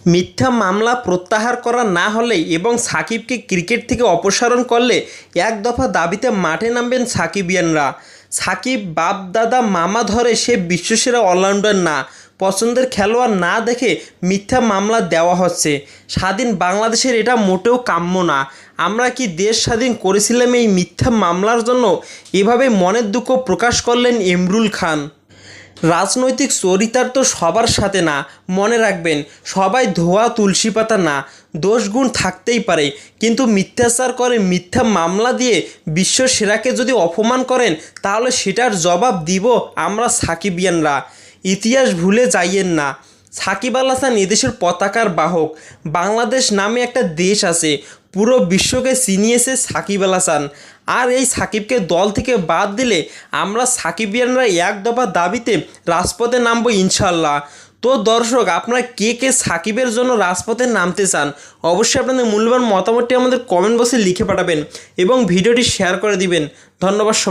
মিথ্যা মামলা প্রত্যাহার করা না হলে এবং সাকিবকে ক্রিকেট থেকে অপসারণ করলে এক দফা দাবিতে মাঠে নামবেন সাকিবিয়ানরা। সাকিব বাপ দাদা মামা ধরে সে বিশ্বসেরা অলরাউন্ডার না, পছন্দের খেলোয়াড় না দেখে মিথ্যা মামলা দেওয়া হচ্ছে। স্বাধীন বাংলাদেশের এটা মোটেও কাম্য না। আমরা কি দেশ স্বাধীন করেছিলাম এই মিথ্যা মামলার জন্য? এভাবে মনের দুঃখ প্রকাশ করলেন এমরুল খান। রাজনৈতিক চরিতার্থ সবার সাথে না, মনে রাখবেন সবাই ধোয়া তুলসী পাতা না, দোষগুণ থাকতেই পারে, কিন্তু মিথ্যাচার করে মিথ্যা মামলা দিয়ে বিশ্ব সেরাকে যদি অপমান করেন তাহলে সেটার জবাব দিব আমরা সাকিবিয়ানরা। ইতিহাস ভুলে যাইয়েন না। সাকিব আল হাসান এদেশের পতাকার বাহক। বাংলাদেশ নামে একটা দেশ আছে, পুরো বিশ্বকে চিনিয়েছে সাকিব আল হাসান। আর এই সাকিবকে দল থেকে বাদ দিলে আমরা সাকিবিয়ানরা এক দফা দাবিতে রাজপথে নামবো ইনশাল্লাহ। তো দর্শক, আপনারা কে কে সাকিবের জন্য রাজপথে নামতে চান অবশ্যই আপনাদের মূল্যবান মতামতটি আমাদের কমেন্ট বক্সে লিখে পাঠাবেন এবং ভিডিওটি শেয়ার করে দিবেন। ধন্যবাদ।